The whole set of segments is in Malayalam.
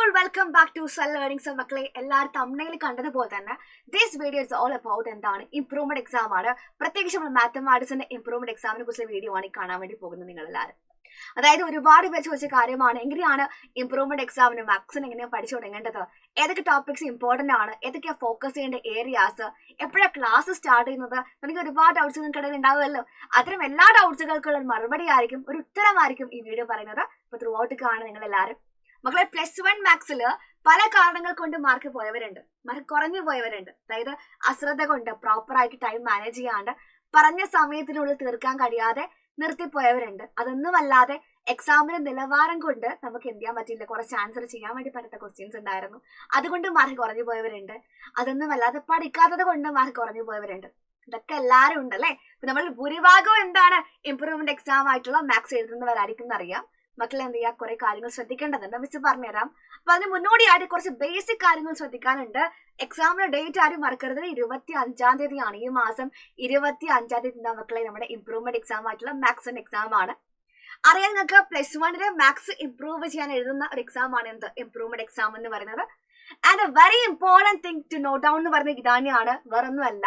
all, welcome back to Cell Learning. So, മക്കളെ എല്ലാവരും തമ്മിൽ കണ്ടതുപോലെ തന്നെ this video is all about എന്താണ് ഇംപ്രൂവ്മെന്റ് എക്സാം ആണ്. പ്രത്യേകിച്ച് നമ്മൾ മാത്തമാറ്റിക്സിന്റെ ഇംപ്രൂവ്മെന്റ് എക്സാമിനെ കുറിച്ചുള്ള വീഡിയോ ആണ് കാണാൻ വേണ്ടി പോകുന്നത് നിങ്ങൾ എല്ലാവരും. അതായത് ഒരുപാട് പേര് ചോദിച്ച കാര്യമാണ്, എങ്ങനെയാണ് ഇംപ്രൂവ്മെന്റ് എക്സാമിന് മാത്സിന് എങ്ങനെയാണ് പഠിച്ചു തുടങ്ങേണ്ടത്, ഏതൊക്കെ ടോപ്പിക്സ് ഇമ്പോർട്ടന്റ് ആണ്, ഏതൊക്കെയാണ് ഫോക്കസ് ചെയ്യേണ്ട ഏരിയാസ്, എപ്പോഴാണ് ക്ലാസ് സ്റ്റാർട്ട് ചെയ്യുന്നത്, എനിക്ക് ഒരുപാട് ഡൗട്ട്സ് നിങ്ങൾക്കിടയിൽ ഉണ്ടാവുമല്ലോ. അത്തരം എല്ലാ ഡൗട്ട്സുകൾക്കുള്ള മറുപടി ആയിരിക്കും, ഒരു ഉത്തരമായിരിക്കും ഈ വീഡിയോ പറയുന്നത്. അപ്പൊ ത്രൂ ഔട്ട് കാണുക നിങ്ങൾ എല്ലാവരും. മക്കളെ +1 മാത്സില് പല കാരണങ്ങൾ കൊണ്ട് മാർക്ക് പോയവരുണ്ട്, മാർക്ക് കുറഞ്ഞു പോയവരുണ്ട്. അതായത് അശ്രദ്ധ കൊണ്ട്, പ്രോപ്പർ ആയിട്ട് ടൈം മാനേജ് ചെയ്യാണ്ട്, പറഞ്ഞ സമയത്തിനുള്ളിൽ തീർക്കാൻ കഴിയാതെ നിർത്തിപ്പോയവരുണ്ട്. അതൊന്നുമല്ലാതെ എക്സാമിന്റെ നിലവാരം കൊണ്ട് നമുക്ക് എന്ത് ചെയ്യാൻ പറ്റില്ല, കുറച്ച് ആൻസർ ചെയ്യാൻ വേണ്ടി പറ്റാത്ത ക്വസ്റ്റ്യൻസ് ഉണ്ടായിരുന്നു, അതുകൊണ്ട് മാർക്ക് കുറഞ്ഞു പോയവരുണ്ട്. അതൊന്നുമല്ലാതെ പഠിക്കാത്തത് കൊണ്ട് മാർക്ക് കുറഞ്ഞു പോയവരുണ്ട്. ഇതൊക്കെ എല്ലാവരും ഉണ്ട് അല്ലെ. നമ്മൾ ഭൂരിഭാഗവും എന്താണ് ഇംപ്രൂവ്മെന്റ് എക്സാം ആയിട്ടുള്ള മാത്സ് എഴുതുന്നവരായിരിക്കും എന്നറിയാം. മക്കളെ എന്ത് ചെയ്യുക, കുറെ കാര്യങ്ങൾ ശ്രദ്ധിക്കേണ്ടതുണ്ട്, മിസ് പറഞ്ഞുതരാം. അപ്പൊ അതിന് മുന്നോടിയായിട്ട് കുറച്ച് ബേസിക് കാര്യങ്ങൾ ശ്രദ്ധിക്കാനുണ്ട്. എക്സാമിന്റെ ഡേറ്റ് ആരും മറക്കരുത്, 25-ാം തീയതിയാണ്. ഈ മാസം 25-ാം തീയതി മക്കളെ നമ്മുടെ ഇംപ്രൂവ്മെന്റ് എക്സാം ആയിട്ടുള്ള മാത്സിന്റെ എക്സാം ആണ്. അറിയാൻ നിങ്ങൾക്ക് +1 മാത്സ് ഇംപ്രൂവ് ചെയ്യാൻ എഴുതുന്ന ഒരു എക്സാം ആണ് എന്ത് ഇംപ്രൂവ്മെന്റ് എക്സാം എന്ന് പറയുന്നത്. And a very important thing to note down എന്ന് പറയുന്നത് ഇതാണ്, വേറൊന്നുമല്ല.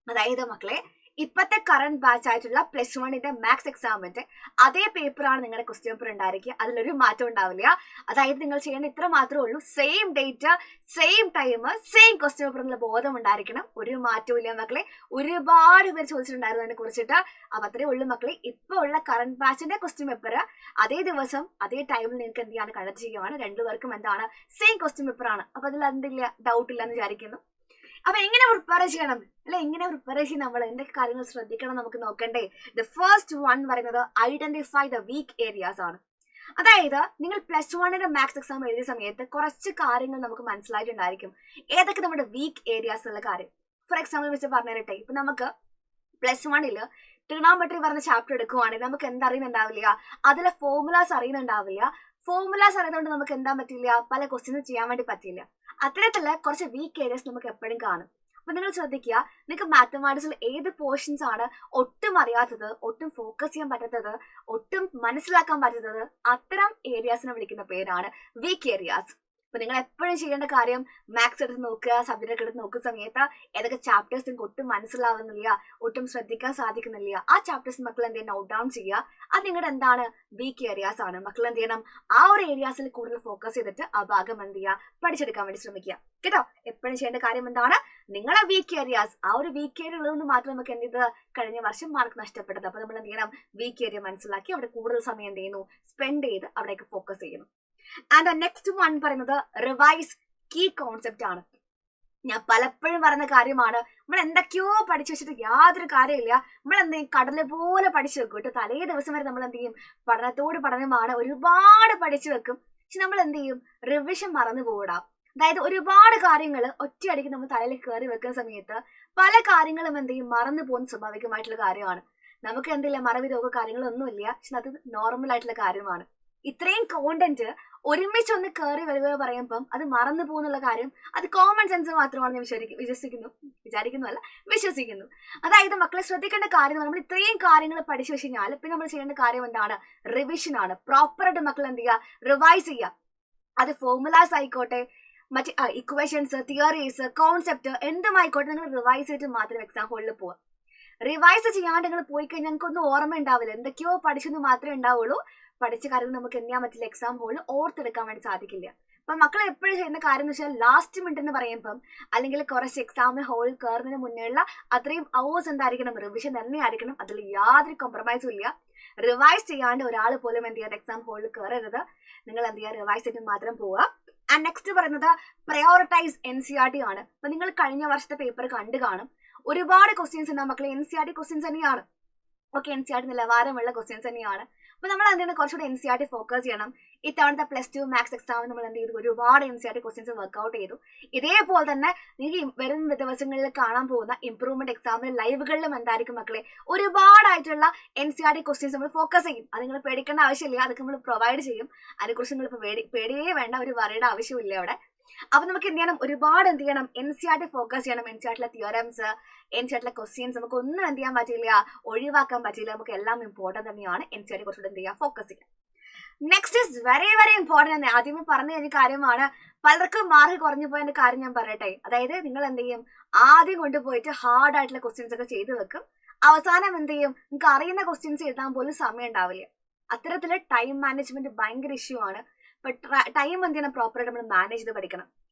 അതായത് മക്കളെ ഇപ്പത്തെ കറന്റ് ബാച്ച് ആയിട്ടുള്ള +1 മാത്സ് എക്സാമിന്റെ അതേ പേപ്പറാണ് നിങ്ങളുടെ ക്വസ്റ്റ്യൻ പേപ്പർ ഉണ്ടായിരിക്കുക, അതിലൊരു മാറ്റം ഉണ്ടാവില്ല. അതായത് നിങ്ങൾ ചെയ്യേണ്ട ഇത്ര മാത്രമേ ഉള്ളൂ, same date, same time, same question paper എന്നുള്ള ബോധം ഉണ്ടായിരിക്കണം. ഒരു മാറ്റവും ഇല്ല മക്കളെ. ഒരുപാട് പേര് ചോദിച്ചിട്ടുണ്ടായിരുന്നു അതിനെ കുറിച്ചിട്ട്. അപ്പൊ അത്രേ ഉള്ളൂ മക്കളെ. ഇപ്പൊ ഉള്ള കറന്റ് ബാച്ചിന്റെ ക്വസ്റ്റ്യൻ പേപ്പർ അതേ ദിവസം അതേ ടൈമിൽ നിങ്ങൾക്ക് എന്ത് ചെയ്യാണ്, കണ്ടക്ട് ചെയ്യുവാണ്. രണ്ടുപേർക്കും എന്താണ് സെയിം ക്വസ്റ്റ്യൻ പേപ്പർ ആണ്. അപ്പൊ അതിൽ എന്തില്ല, ഡൗട്ട് ഇല്ല എന്ന് വിചാരിക്കുന്നു. അപ്പൊ എങ്ങനെ പ്രിപ്പയർ ചെയ്യണം അല്ലെ, എങ്ങനെ പ്രിപ്പയർ ചെയ്യും, നമ്മൾ എന്തൊക്കെ കാര്യങ്ങൾ ശ്രദ്ധിക്കണം നമുക്ക് നോക്കണ്ടേ. ദ ഫസ്റ്റ് വൺ പറയുന്നത് ഐഡന്റിഫൈ ദ വീക്ക് ഏരിയാസ് ആണ്. അതായത് നിങ്ങൾ +1 മാത്സ് എക്സാം എഴുതിയ സമയത്ത് കുറച്ച് കാര്യങ്ങൾ നമുക്ക് മനസ്സിലായിട്ടുണ്ടായിരിക്കും, ഏതൊക്കെ നമ്മുടെ വീക്ക് ഏരിയാസ് ഉള്ള കാര്യം. ഫോർ എക്സാമ്പിൾ വെച്ച് പറഞ്ഞു തരട്ടെ. ഇപ്പൊ നമുക്ക് +1 ട്രിഗണോമെട്രി പറഞ്ഞ ചാപ്റ്റർ എടുക്കുവാണെങ്കിൽ നമുക്ക് എന്തറിയുന്നുണ്ടാവില്ല, അതിലെ ഫോർമുലാസ് അറിയുന്നുണ്ടാവില്ല. ഫോർമുലാസ് അറിയുന്നതുകൊണ്ട് നമുക്ക് എന്താ പറ്റില്ല, പല ക്വസ്റ്റ്യൻസ് ചെയ്യാൻ വേണ്ടി പറ്റില്ല. അത്തരത്തില് കുറച്ച് വീക്ക് ഏരിയസ് നമുക്ക് എപ്പോഴും കാണും. അപ്പൊ നിങ്ങൾ ശ്രദ്ധിക്കുക, നിങ്ങൾക്ക് മാത്തമാറ്റിക്സിൽ ഏത് പോർഷൻസ് ആണ് ഒട്ടും അറിയാത്തത്, ഒട്ടും ഫോക്കസ് ചെയ്യാൻ പറ്റാത്തത്, ഒട്ടും മനസ്സിലാക്കാൻ പറ്റാത്തത്, അത്തരം ഏരിയാസിനെ വിളിക്കുന്ന പേരാണ് വീക്ക് ഏരിയാസ്. അപ്പൊ നിങ്ങൾ എപ്പോഴും ചെയ്യേണ്ട കാര്യം, മാത്സ് എടുത്ത് നോക്കുക, സബ്ജക്റ്റ് ഒക്കെ എടുത്ത് നോക്കുന്ന സമയത്ത് ഏതൊക്കെ ചാപ്റ്റേഴ്സ് നിങ്ങൾക്ക് ഒട്ടും മനസ്സിലാവുന്നില്ല, ഒട്ടും ശ്രദ്ധിക്കാൻ സാധിക്കുന്നില്ല, ആ ചാപ്റ്റേഴ്സ് മക്കൾ എന്ത് ചെയ്യണം, നോട്ട് ഡൗൺ ചെയ്യുക. അത് നിങ്ങളുടെ എന്താണ് വീക്ക് ഏരിയാസ് ആണ്. മക്കൾ എന്ത് ചെയ്യണം, ആ ഒരു ഏരിയാസിൽ കൂടുതൽ ഫോക്കസ് ചെയ്തിട്ട് ആ ഭാഗം എന്ത് ചെയ്യുക, പഠിച്ചെടുക്കാൻ വേണ്ടി ശ്രമിക്കുക കേട്ടോ. എപ്പോഴും ചെയ്യേണ്ട കാര്യം എന്താണ്, നിങ്ങളെ വീക്ക് ഏരിയാസ്, ആ ഒരു വീക്ക് ഏരിയ ഉള്ളതുകൊണ്ട് മാത്രം നമുക്ക് എന്ത് ചെയ്ത് കഴിഞ്ഞ വർഷം മാർക്ക് നഷ്ടപ്പെട്ടത്. അപ്പൊ നമ്മൾ എന്ത് ചെയ്യണം, വീക്ക് ഏരിയ മനസ്സിലാക്കി അവിടെ കൂടുതൽ സമയം എന്ത് ചെയ്യുന്നു, സ്പെൻഡ് ചെയ്ത് അവിടേക്ക് ഫോക്കസ് ചെയ്യുന്നു. ആൻഡ് നെക്സ്റ്റ് വൺ പറയുന്നത് റിവൈസ് കീ കോൺസെപ്റ്റ് ആണ്. ഞാൻ പലപ്പോഴും പറയുന്ന കാര്യമാണ്, നമ്മൾ എന്തൊക്കെയോ പഠിച്ചു വെച്ചിട്ട് യാതൊരു കാര്യമില്ല. നമ്മൾ എന്ത് ചെയ്യും, കടല് പോലെ പഠിച്ചു വെക്കും കേട്ടോ. തലേ ദിവസം വരെ നമ്മൾ എന്ത് ചെയ്യും, പഠനമാണ്, ഒരുപാട് പഠിച്ചു വെക്കും. പക്ഷെ നമ്മൾ എന്ത് ചെയ്യും, റിവിഷൻ മറന്നു പോടാം. അതായത് ഒരുപാട് കാര്യങ്ങൾ ഒറ്റയടിക്ക് നമ്മൾ തലയിൽ കയറി വെക്കുന്ന സമയത്ത് പല കാര്യങ്ങളും എന്ത് ചെയ്യും, മറന്നു പോകുന്ന സ്വാഭാവികമായിട്ടുള്ള കാര്യമാണ്. നമുക്ക് എന്തില്ല, മറവി രോഗ കാര്യങ്ങളൊന്നുമില്ല, പക്ഷെ അത് നോർമൽ ആയിട്ടുള്ള കാര്യമാണ്. ഇത്രയും കോണ്ടന്റ് ഒരുമിച്ചൊന്ന് കയറി വരിക പറയുമ്പം അത് മറന്നു പോകുന്നുള്ള കാര്യം, അത് കോമൺ സെൻസ് മാത്രമാണ് ഞാൻ വിശ്വസിക്കുന്നു. അതായത് മക്കളെ ശ്രദ്ധിക്കേണ്ട കാര്യം, നമ്മൾ ഇത്രയും കാര്യങ്ങൾ പഠിച്ചു വെച്ച് കഴിഞ്ഞാൽ പിന്നെ നമ്മൾ ചെയ്യേണ്ട കാര്യം എന്താണ്, റിവിഷൻ ആണ്. പ്രോപ്പറായിട്ട് മക്കൾ എന്ത് ചെയ്യുക, റിവൈസ് ചെയ്യുക. അത് ഫോർമുലാസ് ആയിക്കോട്ടെ, മറ്റ് ഇക്വേഷൻസ്, തിയറീസ്, കോൺസെപ്റ്റ് എന്തുമായിക്കോട്ടെ, നിങ്ങൾ റിവൈസ് ചെയ്തിട്ട് മാത്രം എക്സാം ഹോളിൽ പോവുക. റിവൈസ് ചെയ്യാണ്ട് നിങ്ങൾ പോയി കഴിഞ്ഞാൽ നമുക്കൊന്നും ഓർമ്മ ഉണ്ടാവില്ല, എന്തൊക്കെയോ പഠിച്ചെന്ന് മാത്രമേ ഉണ്ടാവുള്ളൂ. പഠിച്ച കാര്യങ്ങൾ നമുക്ക് എന്ത് ചെയ്യാൻ പറ്റില്ല, എക്സാം ഹോളിൽ ഓർത്തെടുക്കാൻ വേണ്ടി സാധിക്കില്ല. അപ്പൊ മക്കൾ എപ്പോഴും ചെയ്യുന്ന കാര്യം എന്ന് വെച്ചാൽ, ലാസ്റ്റ് മിനിറ്റ് എന്ന് പറയുമ്പം അല്ലെങ്കിൽ കുറച്ച് എക്സാം ഹോളിൽ കയറുന്നതിന് മുന്നേയുള്ള അത്രയും അവേഴ്സ് എന്തായിരിക്കണം, റിവിഷൻ തന്നെ ആയിരിക്കണം. അതിൽ യാതൊരു കോംപ്രമൈസും ഇല്ല. റിവൈസ് ചെയ്യാണ്ട് ഒരാൾ പോലും എന്ത് ചെയ്യാതെ എക്സാം ഹോളിൽ കയറരുത്. നിങ്ങൾ എന്ത് ചെയ്യുക, റിവൈസ് ചെയ്തിട്ട് മാത്രം പോവുക. ആൻഡ് നെക്സ്റ്റ് പറയുന്നത് പ്രയോറിറ്റൈസ് NCERT ആണ്. അപ്പൊ നിങ്ങൾ കഴിഞ്ഞ വർഷത്തെ പേപ്പർ കണ്ടു കാണും, ഒരുപാട് ക്വസ്റ്റ്യൻസ് ഉണ്ടാവും മക്കളെ, NCERT ക്വസ്റ്റ്യൻസ് തന്നെയാണ്. ഓക്കെ, NCERT നിലവാരമുള്ള ക്വസ്റ്റ്യൻസ് തന്നെയാണ്. അപ്പൊ നമ്മൾ എന്ത് ചെയ്യണം, കുറച്ചുകൂടി NCERT ഫോക്കസ് ചെയ്യണം. ഇത്തവണത്തെ +2 മാത്സ് എക്സാമിന് നമ്മൾ എന്ത് ചെയ്തു, ഒരുപാട് NCERT ക്വസ്റ്റ്യൻസ് വർക്ക്ഔട്ട് ചെയ്തു. ഇതേപോലെ തന്നെ നിങ്ങൾക്ക് വരും ദിവസങ്ങളിൽ കാണാൻ പോകുന്ന ഇംപ്രൂവ്മെന്റ് എക്സാമിന് ലൈവുകളിലും എന്തായിരിക്കും മക്കളെ, ഒരുപാടായിട്ടുള്ള NCERT ക്വസ്റ്റ്യൻസ് നമ്മൾ ഫോക്കസ് ചെയ്യും. അത് നിങ്ങൾ പേടിക്കേണ്ട ആവശ്യമില്ല, അതൊക്കെ നമ്മൾ പ്രൊവൈഡ് ചെയ്യും. അതിനെക്കുറിച്ച് നിങ്ങൾ ഇപ്പോൾ പേടിയേ വേണ്ട, ഒരു വറിയുടെ ആവശ്യമില്ല അവിടെ. അപ്പൊ നമുക്ക് എന്ത് ചെയ്യണം, ഒരുപാട് എന്ത് ചെയ്യണം, NCERT ഫോക്കസ് ചെയ്യണം. NCERT തിയറംസ്, NCERT ക്വസ്റ്റ്യൻസ് നമുക്ക് ഒന്നും എന്ത് ചെയ്യാൻ പറ്റില്ല, ഒഴിവാക്കാൻ പറ്റില്ല. നമുക്ക് എല്ലാം ഇമ്പോർട്ടന്റ് തന്നെയാണ്. NCERT കുറച്ചുകൂടെ എന്ത് ചെയ്യുക, ഫോക്കസ് ചെയ്യാം. Next is very very important എന്ന് ആദ്യമേ പറഞ്ഞു കഴിഞ്ഞ കാര്യമാണ്. പലർക്കും മാർക്ക് കുറഞ്ഞു പോയതിന്റെ കാര്യം ഞാൻ പറയട്ടെ. അതായത് നിങ്ങൾ എന്ത് ചെയ്യും, ആദ്യം കൊണ്ടുപോയിട്ട് ഹാർഡ് ആയിട്ടുള്ള ക്വസ്റ്റ്യൻസ് ഒക്കെ ചെയ്തു വെക്കും. അവസാനം എന്ത് ചെയ്യും, നിങ്ങൾക്ക് അറിയുന്ന ക്വസ്റ്റ്യൻസ് എഴുതാൻ പോലും സമയം ഉണ്ടാവില്ല. അത്തരത്തില് ടൈം മാനേജ്മെന്റ് ഭയങ്കര ഇഷ്യൂ ആണ്. ഇപ്പൊ ടൈം എന്ത് ചെയ്യണം, പ്രോപ്പറായിട്ട് നമ്മൾ മാനേജ് ചെയ്ത് പഠിക്കണം.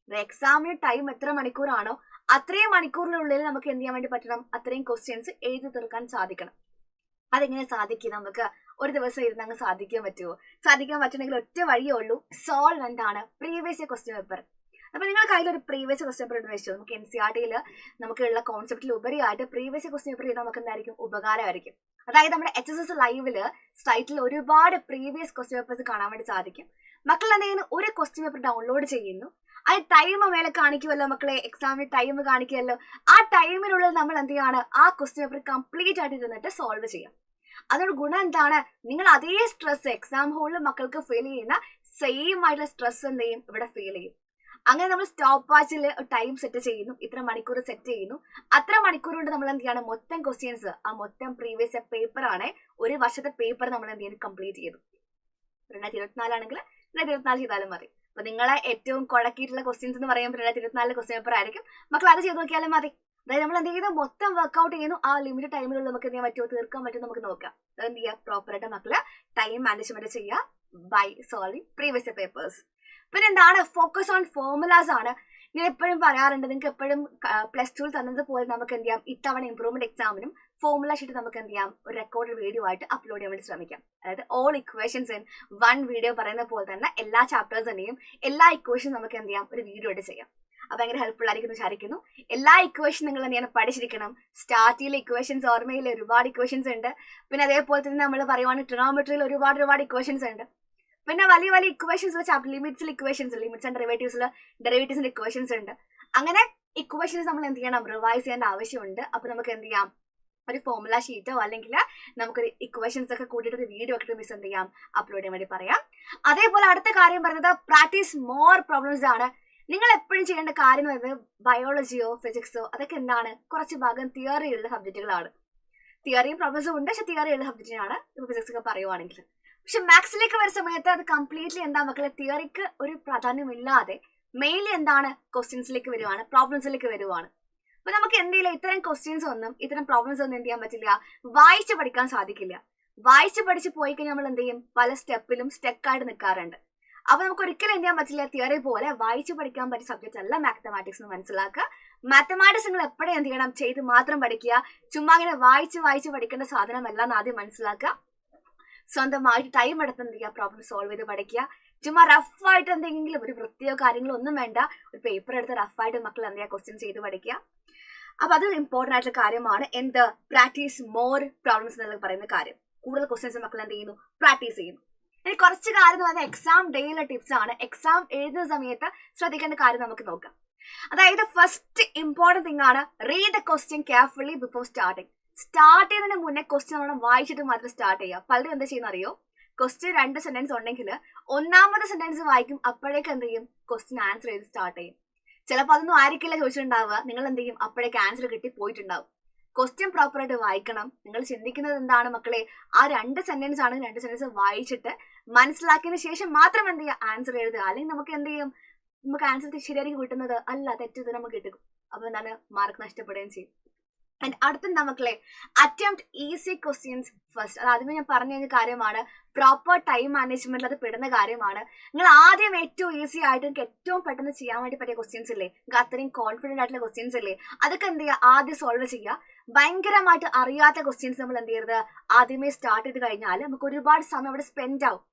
എക്സാമിന് ടൈം എത്ര മണിക്കൂറാണോ അത്രയും മണിക്കൂറിനുള്ളിൽ നമുക്ക് എന്ത് ചെയ്യാൻ വേണ്ടി പറ്റണം, അത്രയും ക്വസ്റ്റ്യൻസ് എഴുതി തീർക്കാൻ സാധിക്കണം. അതെങ്ങനെ സാധിക്കും, നമുക്ക് ഒരു ദിവസം ഇരുന്ന് അങ്ങ് സാധിക്കാൻ പറ്റുമോ? സാധിക്കാൻ പറ്റണമെങ്കിൽ ഒറ്റ വഴിയേ ഉള്ളൂ, സോൾവ് എന്താണ് പ്രീവിയസ് ക്വസ്റ്റ്യൻ പേപ്പർ. അപ്പൊ നിങ്ങൾ കയ്യിലൊരു പ്രീവിയസ് ക്വസ്റ്റ്യൻ പേപ്പർ എടുത്ത് വെച്ചു. നമുക്ക് NCERT നമുക്കുള്ള കോൺസെപ്റ്റിൽ ഉപരിയായിട്ട് പ്രീവിയസ് ക്വസ്റ്റ്യൻ പേപ്പർ ചെയ്താൽ നമുക്ക് എന്തായിരിക്കും, ഉപകാരമായിരിക്കും. അതായത് നമ്മുടെ HSS ലൈവില് സൈറ്റിൽ ഒരുപാട് പ്രീവിയസ് ക്വസ്റ്റ്യൻ പേപ്പേഴ്സ് കാണാൻ വേണ്ടി സാധിക്കും. മക്കൾ എന്ത് ചെയ്യുന്നു, ഒരു ക്വസ്റ്റ്യൻ പേപ്പർ ഡൗൺലോഡ് ചെയ്യുന്നു, ആ ടൈം മേലെ കാണിക്കുമല്ലോ മക്കളെ, എക്സാമിന് ടൈം കാണിക്കുമല്ലോ. ആ ടൈമിനുള്ളിൽ നമ്മൾ എന്ത് ചെയ്യാണ്, ആ ക്വസ്റ്റ്യൻ പേപ്പർ കംപ്ലീറ്റ് ആയിട്ട് ഇരുന്നിട്ട് സോൾവ് ചെയ്യാം. അതോട് ഗുണം എന്താണ്, നിങ്ങൾ അതേ സ്ട്രെസ് എക്സാം ഹോളിൽ മക്കൾക്ക് ഫീൽ ചെയ്യുന്ന സെയിം ആയിട്ടുള്ള സ്ട്രെസ് എന്ത് ചെയ്യും, ഇവിടെ ഫീൽ ചെയ്യും. അങ്ങനെ നമ്മൾ സ്റ്റോപ്പ് വാച്ചിൽ ടൈം സെറ്റ് ചെയ്യുന്നു, ഇത്ര മണിക്കൂർ സെറ്റ് ചെയ്യുന്നു. അത്ര മണിക്കൂർ കൊണ്ട് നമ്മൾ എന്ത് ചെയ്യണം, മൊത്തം ക്വസ്റ്റ്യൻസ്, ആ മൊത്തം പ്രീവിയസ് പേപ്പർ ആണ്, ഒരു വർഷത്തെ പേപ്പർ നമ്മൾ എന്ത് ചെയ്യുന്നു, കംപ്ലീറ്റ് ചെയ്തു. 2024 ആണെങ്കിൽ 2024 ചെയ്താലും മതി. അപ്പൊ നിങ്ങളെ ഏറ്റവും കുഴക്കിയിട്ടുള്ള ക്വസ്റ്റ്യൻസ് എന്ന് പറയുമ്പോൾ 2024 ക്വസ്റ്റ്യൻ പേപ്പർ ആയിരിക്കും. മക്കൾ അത് ചെയ്ത് നോക്കിയാലും മതി. അതായത് നമ്മൾ എന്ത് ചെയ്യുന്നു, മൊത്തം വർക്ക്ഔട്ട് ചെയ്യുന്നു, ആ ലിമിറ്റ് ടൈമിലുള്ള നമുക്ക് എന്ത് ചെയ്യാൻ പറ്റുമോ, തീർക്കാൻ പറ്റും നമുക്ക് നോക്കാം. അതെന്ത് ചെയ്യുക, പ്രോപ്പറായിട്ട് മക്കള് ടൈം മാനേജ്മെന്റ് ചെയ്യുക ബൈ സോൾവിങ് പ്രീവിയസ് പേപ്പേഴ്സ്. പിന്നെ എന്താണ്, ഫോക്കസ് ഓൺ ഫോർമുലാസ് ആണ്. ഞാൻ എപ്പോഴും പറയാറുണ്ട്, നിങ്ങൾക്ക് എപ്പോഴും +2 തന്നതുപോലെ നമുക്ക് എന്ത് ചെയ്യാം, ഇത്തവണ ഇംപ്രൂവ്മെന്റ് എക്സാമിനും ഫോർമുല ഷീറ്റ് നമുക്ക് എന്ത് ചെയ്യാം, ഒരു റെക്കോർഡ് വീഡിയോ ആയിട്ട് അപ്ലോഡ് ചെയ്യാൻ വേണ്ടി ശ്രമിക്കാം. അതായത് ഓൾ ഇക്വേഷൻസ് ഇൻ 1 വീഡിയോ പറയുന്ന പോലെ തന്നെ എല്ലാ ചാപ്റ്റേഴ്സിന്റെയും എല്ലാ ഇക്വേഷനും നമുക്ക് എന്ത് ചെയ്യാം, ഒരു വീഡിയോ ആയിട്ട് ചെയ്യാം. അപ്പൊ ഭയങ്കര ഹെൽപ്ഫുൾ ആയിരിക്കും വിചാരിക്കുന്നു. എല്ലാ ഇക്വേഷൻ നിങ്ങൾ എന്ത് ചെയ്യണം, പഠിച്ചിരിക്കണം. സ്റ്റാർട്ടിലെ ഇക്വേഷൻസ്, ഓർമ്മയിൽ ഒരുപാട് ഇക്വേഷൻസ് ഉണ്ട്. പിന്നെ അതേപോലെ തന്നെ നമ്മൾ പറയുവാണെങ്കിൽ ട്രിഗണോമെട്രിയിൽ ഒരുപാട് ഇക്വേഷൻസ് ഉണ്ട്. പിന്നെ വലിയ വലിയ ഇക്വേഷൻസ് ചാപ്റ്റർ ലിമിറ്റ്സ് ആൻഡ് ഡെറിവേറ്റീവ്സിന്റെ ഇക്വേഷൻസ് ഉണ്ട്. അങ്ങനെ ഇക്വേഷൻസ് നമ്മൾ എന്ത് ചെയ്യണം, റിവൈസ് ചെയ്യേണ്ട ആവശ്യമുണ്ട്. അപ്പൊ നമുക്ക് എന്ത് ചെയ്യാം, ഒരു ഫോർമുല ഷീറ്റോ അല്ലെങ്കിൽ നമുക്കൊരു ഇക്വേഷൻസ് ഒക്കെ കൂട്ടിയിട്ട് ഒരു വീഡിയോ ഒക്കെ മിസ് എന്ത് ചെയ്യാം, അപ്ലോഡ് ചെയ്യാൻ വേണ്ടി പറയാം. അതേപോലെ അടുത്ത കാര്യം പറയുന്നത് പ്രാക്ടീസ് മോർ പ്രോബ്ലംസ് ആണ്. നിങ്ങൾ എപ്പോഴും ചെയ്യേണ്ട കാര്യം എന്ന് പറയുന്നത് ബയോളജിയോ ഫിസിക്സോ അതൊക്കെ എന്താണ്, കുറച്ച് ഭാഗം തിയറി ഉള്ള സബ്ജക്റ്റുകളാണ്. തിയറിയും പ്രോബ്ലംസും ഉണ്ട്, പക്ഷെ തിയറി ഉള്ള സബ്ജക്റ്റിനാണ് ഇപ്പൊ ഫിസിക്സ് ഒക്കെ പറയുവാണെങ്കിൽ. പക്ഷെ മാത്സിലേക്ക് വരുന്ന സമയത്ത് അത് കംപ്ലീറ്റ്ലി എന്താ മക്കളെ, തിയറിക്ക് ഒരു പ്രാധാന്യമില്ലാതെ മെയിൻലി എന്താണ്, ക്വസ്റ്റ്യൻസിലേക്ക് വരുവാണ്, പ്രോബ്ലംസിലേക്ക് വരുവാണ്. അപ്പൊ നമുക്ക് എന്തെങ്കിലും ഇത്തരം ക്വസ്റ്റ്യൻസ് ഒന്നും ഇത്തരം പ്രോബ്ലംസ് ഒന്നും എന്ത് ചെയ്യാൻ പറ്റില്ല, വായിച്ച് പഠിക്കാൻ സാധിക്കില്ല. വായിച്ച് പഠിച്ച് പോയി കഴിഞ്ഞാൽ നമ്മൾ എന്ത് ചെയ്യും, പല സ്റ്റെപ്പിലും സ്റ്റെക്കായിട്ട് നിൽക്കാറുണ്ട്. അപ്പൊ നമുക്ക് ഒരിക്കലും എന്ത് ചെയ്യാൻ പറ്റില്ല, തിയറി പോലെ വായിച്ച് പഠിക്കാൻ പറ്റിയ സബ്ജക്റ്റ് അല്ല മാത്തമാറ്റിക്സ് എന്ന് മനസ്സിലാക്കുക. മാത്തമാറ്റിക്സ് നിങ്ങൾ എപ്പോഴും എന്ത് ചെയ്യണം, ചെയ്ത് മാത്രം പഠിക്കുക. ചുമ്മാ ഇങ്ങനെ വായിച്ച് പഠിക്കേണ്ട സാധനമല്ല എന്ന് ആദ്യം മനസ്സിലാക്കുക. സ്വന്തമായിട്ട് ടൈം എടുത്ത് എന്ത് ചെയ്യുക, പ്രോബ്ലം സോൾവ് ചെയ്ത് പഠിക്കുക. ചുമ്മാ റഫായിട്ട് എന്തെങ്കിലും ഒരു വൃത്തിയോ കാര്യങ്ങളോ ഒന്നും വേണ്ട, ഒരു പേപ്പർ എടുത്ത് റഫായിട്ട് മക്കൾ എന്ത് ചെയ്യുക, ക്വസ്റ്റ്യൻ ചെയ്ത് പഠിക്കുക. അപ്പൊ അത് ഇമ്പോർട്ടന്റ് ആയിട്ടുള്ള കാര്യമാണ്. എന്ത്, പ്രാക്ടീസ് മോർ പ്രോബ്ലംസ് എന്നുള്ള പറയുന്ന കാര്യം. കൂടുതൽ ക്വസ്റ്റ്യൻസ് മക്കൾ എന്ത് ചെയ്യുന്നു, പ്രാക്ടീസ് ചെയ്യുന്നു. ഇനി കുറച്ച് കാര്യം എന്ന് പറഞ്ഞാൽ എക്സാം ഡേയിലെ ടിപ്സ് ആണ്. എക്സാം എഴുതുന്ന സമയത്ത് ശ്രദ്ധിക്കേണ്ട കാര്യം നമുക്ക് നോക്കാം. അതായത് ഫസ്റ്റ് ഇമ്പോർട്ടന്റ് തിങ് ആണ്, read the question carefully before starting. Start ചെയ്യുന്നതിന് മുന്നേ ക്വസ്റ്റ്യൻ നമ്മൾ വായിച്ചിട്ട് മാത്രം സ്റ്റാർട്ട് ചെയ്യുക. പലരും എന്താ ചെയ്യുന്ന അറിയോ, ക്വസ്റ്റ്യൻ 2 സെന്റൻസ് ഉണ്ടെങ്കിൽ 1ാമത്തെ സെന്റൻസ് വായിക്കും, അപ്പോഴേക്ക് എന്ത് ചെയ്യും, ക്വസ്റ്റ്യൻ ആൻസർ ചെയ്ത് സ്റ്റാർട്ട് ചെയ്യും. ചിലപ്പോൾ അതൊന്നും ആയിരിക്കില്ല ചോദിച്ചിട്ടുണ്ടാവുക, നിങ്ങൾ എന്ത് ചെയ്യും, അപ്പോഴേക്ക് ആൻസർ കിട്ടി പോയിട്ടുണ്ടാവും. ക്വസ്റ്റ്യൻ പ്രോപ്പറായിട്ട് വായിക്കണം. നിങ്ങൾ ചിന്തിക്കുന്നത് എന്താണ് മക്കളെ, ആ 2 സെന്റൻസ് ആണ്, 2 സെന്റൻസ് വായിച്ചിട്ട് മനസ്സിലാക്കിയതിന് ശേഷം മാത്രം എന്ത് ചെയ്യുക, ആൻസർ എഴുതുക. അല്ലെങ്കിൽ നമുക്ക് എന്ത് ചെയ്യും, നമുക്ക് ആൻസർ ശരിയായിരിക്കും കിട്ടുന്നത്, അല്ല തെറ്റ് നമുക്ക് കിട്ടും. അപ്പൊ എന്താണ്, മാർക്ക് നഷ്ടപ്പെടുകയും ചെയ്യും. ആൻഡ് അടുത്ത മക്കളെ, അറ്റംപ്റ്റ് ഈസി ക്വസ്റ്റ്യൻസ് ഫസ്റ്റ്. അത് ആദ്യമേ ഞാൻ പറഞ്ഞു കഴിഞ്ഞ കാര്യമാണ്. പ്രോപ്പർ ടൈം മാനേജ്മെന്റിൽ അത് പെടുന്ന കാര്യമാണ്. നിങ്ങൾ ആദ്യം ഏറ്റവും ഈസി ആയിട്ട് നിങ്ങൾക്ക് ഏറ്റവും പെട്ടെന്ന് ചെയ്യാൻ വേണ്ടി പറ്റിയ ക്വസ്റ്റ്യൻസ് ഇല്ലേ, നിങ്ങൾക്ക് അത്രയും കോൺഫിഡന്റ് ആയിട്ടുള്ള ക്വസ്റ്റ്യൻസ് ഇല്ലേ, അതൊക്കെ എന്ത് ചെയ്യുക, ആദ്യം സോൾവ് ചെയ്യുക. ഭയങ്കരമായിട്ട് അറിയാത്ത ക്വസ്റ്റ്യൻസ് നമ്മൾ എന്ത് ചെയ്യരുത്, ആദ്യമേ സ്റ്റാർട്ട് ചെയ്ത് കഴിഞ്ഞാൽ നമുക്ക് ഒരുപാട് സമയം അവിടെ സ്പെൻഡ് ആവും.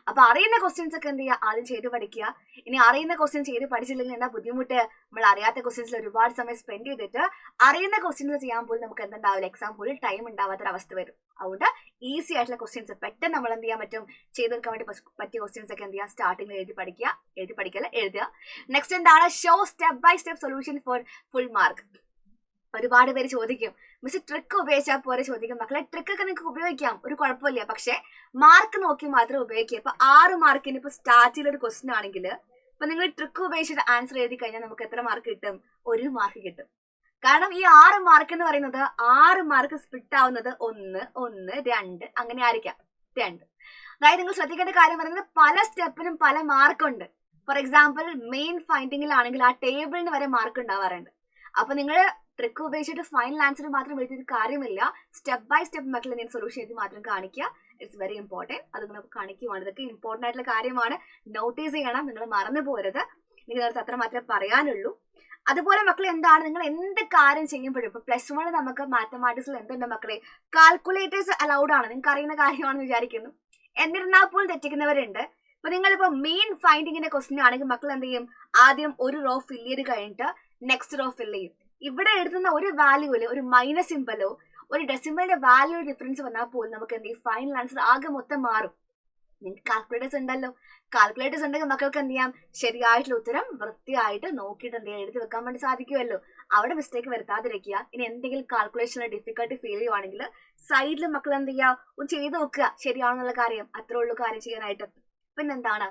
അപ്പൊ അറിയുന്ന ക്വസ്റ്റ്യൻസ് ഒക്കെ എന്ത് ചെയ്യുക, ആദ്യം ചെയ്ത് പഠിക്കുക. ഇനി അറിയുന്ന ക്വസ്റ്റ്യൻ ചെയ്ത് പഠിച്ചില്ലെങ്കിൽ എന്താ ബുദ്ധിമുട്ട്, നമ്മൾ അറിയാത്ത ക്വസ്റ്റ്യൻസിൽ ഒരുപാട് സമയം സ്പെൻഡ് ചെയ്തിട്ട് അറിയുന്ന ക്വസ്റ്റ്യൻസ് ചെയ്യാൻ പോലും നമുക്ക് എന്തുണ്ടാവില്ല, എക്സാം പോലും ടൈം ഉണ്ടാവാത്തൊരവസ്ഥ വരും. അതുകൊണ്ട് ഈസി ആയിട്ടുള്ള ക്വസ്റ്റ്യൻസ് പെട്ടെന്ന് നമ്മൾ എന്ത് ചെയ്യാൻ പറ്റും, ചെയ്തെടുക്കാൻ വേണ്ടി പറ്റിയ ക്വസ്റ്റ്യൻസ് ഒക്കെ എന്ത് ചെയ്യുക, സ്റ്റാർട്ടിംഗിൽ എഴുതുക. നെക്സ്റ്റ് എന്താണ്, show step by step solution for full mark. ഒരുപാട് പേര് ചോദിക്കും, മിസ് ട്രിക്ക് ഉപയോഗിച്ചാൽ പോലെ ചോദിക്കും. മക്കളെ ട്രിക്ക് ഒക്കെ നിങ്ങൾക്ക് ഉപയോഗിക്കാം, ഒരു കുഴപ്പമില്ല, പക്ഷെ മാർക്ക് നോക്കി മാത്രം ഉപയോഗിക്കുക. ഇപ്പൊ 6 മാർക്കിന് ഇപ്പൊ സ്റ്റാർട്ടിൽ ഒരു ക്വസ്റ്റ്യൻ ആണെങ്കിൽ ഇപ്പൊ നിങ്ങൾ ട്രിക്ക് ഉപയോഗിച്ചിട്ട് ആൻസർ എഴുതി കഴിഞ്ഞാൽ നമുക്ക് എത്ര മാർക്ക് കിട്ടും, 1 മാർക്ക് കിട്ടും. കാരണം ഈ 6 മാർക്ക് എന്ന് പറയുന്നത് 6 മാർക്ക് സ്പ്ലിറ്റ് ആവുന്നത് 1, 1, 2 അങ്ങനെ ആയിരിക്കാം. 2 അതായത് നിങ്ങൾ ശ്രദ്ധിക്കേണ്ട കാര്യം പറയുന്നത് പല സ്റ്റെപ്പിനും പല മാർക്കുണ്ട്. ഫോർ എക്സാമ്പിൾ മെയിൻ ഫൈൻഡിങ്ങിലാണെങ്കിൽ ആ ടേബിളിന് വരെ മാർക്ക് ഉണ്ടാവാറുണ്ട്. അപ്പൊ നിങ്ങൾ ട്രിക്ക് ഉപയോഗിച്ചിട്ട് ഫൈനൽ ആൻസർ മാത്രം എഴുതിയിട്ട് കാര്യമില്ല. സ്റ്റെപ്പ് ബൈ സ്റ്റെപ്പ് മക്കൾ എന്തെങ്കിലും സൊല്യൂഷൻ എഴുതി മാത്രം കാണിക്കുക. It's very important. അത് നിങ്ങൾ കാണിക്കുവാണ്. ഇതൊക്കെ ഇമ്പോർട്ടൻ്റ് ആയിട്ടുള്ള കാര്യമാണ്. നോട്ടീസ് ചെയ്യണം. നിങ്ങൾ മറന്നു പോരുത്. നിങ്ങൾക്ക് അത്ര മാത്രമേ പറയാനുള്ളൂ. അതുപോലെ മക്കൾ എന്താണ്, നിങ്ങൾ എന്ത് കാര്യം ചെയ്യുമ്പോഴും ഇപ്പൊ +1 നമുക്ക് മാത്തമാറ്റിക്സിൽ എന്തുണ്ട് മക്കളെ, കാൽക്കുലേറ്റേഴ്സ് അലൗഡ് ആണ്. നിങ്ങൾക്ക് അറിയുന്ന കാര്യമാണെന്ന് വിചാരിക്കുന്നു. എന്നിരുന്നാൽ പോലും തെറ്റിക്കുന്നവരുണ്ട്. അപ്പൊ നിങ്ങളിപ്പോ മെയിൻ ഫൈൻഡിങ്ങിന്റെ ക്വസ്റ്റ്യൻ ആണെങ്കിൽ മക്കൾ എന്ത് ചെയ്യും, ആദ്യം ഒരു റോ ഫില്ല് ചെയ്ത് കഴിഞ്ഞിട്ട് നെക്സ്റ്റ് റോ ഫില്ല് ചെയ്യും. ഇവിടെ എഴുതുന്ന ഒരു വാല്യൂല് ഒരു മൈനസ് സിമ്പലോ ഒരു ഡെസിമലിന്റെ വാല്യൂ ഡിഫറൻസ് വന്നാൽ പോലും നമുക്ക് എന്ത് ചെയ്യും, ഫൈനൽ ആൻസർ ആകെ മൊത്തം മാറും. നിങ്ങൾക്ക് കാൽക്കുലേറ്റേഴ്സ് ഉണ്ടല്ലോ. കാൽക്കുലേറ്റേഴ്സ് ഉണ്ടെങ്കിൽ മക്കൾക്ക് എന്ത് ചെയ്യാം, ശരിയായിട്ടുള്ള ഉത്തരം വൃത്തിയായിട്ട് നോക്കിയിട്ട് എന്ത് ചെയ്യാം, എഴുതി വെക്കാൻ വേണ്ടി സാധിക്കുമല്ലോ. അവിടെ മിസ്റ്റേക്ക് വരുത്താതിരിക്കുക. ഇനി എന്തെങ്കിലും കാൽക്കുലേഷനിൽ ഡിഫിക്കൽട്ടി ഫീൽ ചെയ്യുവാണെങ്കിൽ സൈഡിൽ മക്കൾ എന്ത് ചെയ്യുക, ഒന്ന് ചെയ്ത് നോക്കുക ശരിയാണെന്നുള്ള കാര്യം. അത്രേ ഉള്ളൂ കാര്യം ചെയ്യാനായിട്ട്. പിന്നെന്താണ്,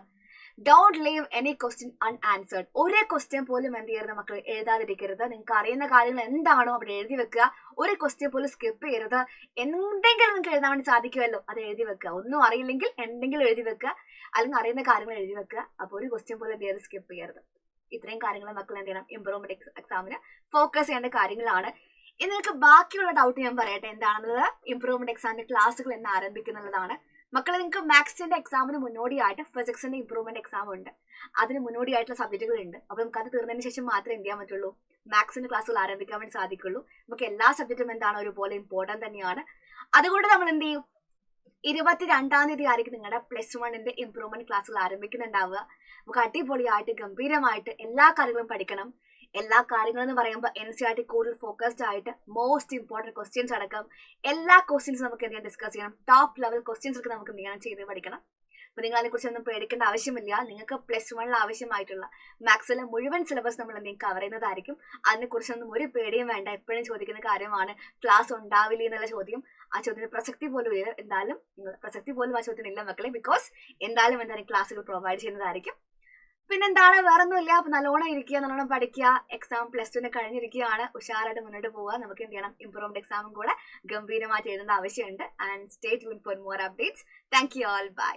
don't leave any question unanswered. ഒരേ ക്വസ്റ്റ്യൻ പോലും എന്ത് ചെയ്യരുത് മക്കൾ, എഴുതാതിരിക്കരുത്. നിങ്ങൾക്ക് അറിയുന്ന കാര്യങ്ങൾ എന്താണോ അവിടെ എഴുതി വെക്കുക. ഒരു ക്വസ്റ്റ്യൻ പോലും സ്കിപ്പ് ചെയ്യരുത്. എന്തെങ്കിലും നിങ്ങൾക്ക് എഴുതാൻ വേണ്ടി സാധിക്കുമല്ലോ, അത് എഴുതി വെക്കുക. ഒന്നും അറിയില്ലെങ്കിൽ എന്തെങ്കിലും എഴുതി വെക്കുക, അല്ലെങ്കിൽ അറിയുന്ന കാര്യങ്ങൾ എഴുതി വെക്കുക. അപ്പോൾ ഒരു ക്വസ്റ്റ്യൻ പോലും എന്ത് ചെയ്ത് സ്കിപ്പ് ചെയ്യരുത്. ഇത്രയും കാര്യങ്ങൾ മക്കൾ എന്ത് ചെയ്യണം, ഇംപ്രൂവ്മെന്റ് എക്സാമിന് ഫോക്കസ് ചെയ്യേണ്ട കാര്യങ്ങളാണ്. ഇനി നിങ്ങൾക്ക് ബാക്കിയുള്ള ഡൗട്ട് ഞാൻ പറയട്ടെ എന്താണെന്നുള്ളത്. ഇംപ്രൂവ്മെന്റ് എക്സാമിന്റെ ക്ലാസ്സുകൾ എന്ന് ആരംഭിക്കുന്നുള്ളതാണ്. മക്കളെ നിങ്ങൾക്ക് മാത്സിന്റെ എക്സാമിന് മുന്നോടിയായിട്ട് ഫിസിക്സിന്റെ ഇംപ്രൂവ്മെന്റ് എക്സാം ഉണ്ട്. അതിന് മുന്നോടിയായിട്ടുള്ള സബ്ജക്റ്റുകൾ ഉണ്ട്. അപ്പൊ നമുക്ക് അത് തീർന്നതിന് ശേഷം മാത്രമേ എന്ത് ചെയ്യാൻ പറ്റുള്ളൂ, മാത്സിന്റെ ക്ലാസ്സുകൾ ആരംഭിക്കാൻ വേണ്ടി സാധിക്കുള്ളൂ. നമുക്ക് എല്ലാ സബ്ജക്റ്റും എന്താണ് ഒരുപോലെ ഇമ്പോർട്ടന്റ് തന്നെയാണ്. അതുകൊണ്ട് നമ്മൾ എന്ത് ചെയ്യും, 22-ാം തീയതി ആയിരിക്കും നിങ്ങളുടെ +1 ഇംപ്രൂവ്മെന്റ് ക്ലാസ്സുകൾ ആരംഭിക്കുന്നുണ്ടാവുക. നമുക്ക് അടിപൊളിയായിട്ട് ഗംഭീരമായിട്ട് എല്ലാ കാര്യങ്ങളും പഠിക്കണം. എല്ലാ കാര്യങ്ങളും എന്ന് പറയുമ്പോൾ NCERT കൂടുതൽ ഫോക്കസ്ഡ് ആയിട്ട് മോസ്റ്റ് ഇമ്പോർട്ടൻറ്റ് ക്വസ്റ്റ്യൻസ് അടക്കം എല്ലാ ക്വസ്റ്റ്യൻസും നമുക്ക് എന്ത് ചെയ്യാൻ ഡിസ്കസ് ചെയ്യണം. ടോപ്പ് ലെവൽ ക്വസ്റ്റ്യൻസ് ഒക്കെ നമുക്ക് എന്ത് ചെയ്യണം, ചെയ്ത് പഠിക്കണം. അപ്പൊ നിങ്ങൾ അതിനെക്കുറിച്ചൊന്നും പേടിക്കേണ്ട ആവശ്യമില്ല. നിങ്ങൾക്ക് +1 ആവശ്യമായിട്ടുള്ള മാത്സിലെ മുഴുവൻ സിലബസ് നമ്മൾ എന്തെങ്കിലും കവർ ചെയ്യുന്നതായിരിക്കും. അതിനെക്കുറിച്ചൊന്നും ഒരു പേടിയും വേണ്ട. എപ്പോഴും ചോദിക്കുന്ന കാര്യമാണ്, ക്ലാസ് ഉണ്ടാവില്ല എന്നുള്ള ചോദ്യം. ആ ചോദ്യത്തിന് പ്രസക്തി പോലും ഇല്ല. എന്തായാലും പ്രസക്തി പോലും ആ ചോദ്യത്തിന് ഇല്ല മക്കളെ. ബിക്കോസ് എന്തായാലും എന്താണ് ക്ലാസ്സുകൾ പ്രൊവൈഡ് ചെയ്യുന്നതായിരിക്കും. പിന്നെന്താണ്, വേറൊന്നുമില്ല. അപ്പൊ നല്ലോണം ഇരിക്കുക, നല്ലോണം പഠിക്കുക. എക്സാം +2 കഴിഞ്ഞിരിക്കുകയാണ്. ഉഷാറായിട്ട് മുന്നോട്ട് പോവുക. നമുക്ക് എന്ത് ചെയ്യണം, ഇംപ്രൂവ്മെന്റ് എക്സാമും കൂടെ ഗംഭീരമായിട്ട് എഴുതേണ്ട ആവശ്യമുണ്ട്. And stay tune for more updates. Thank you all. By.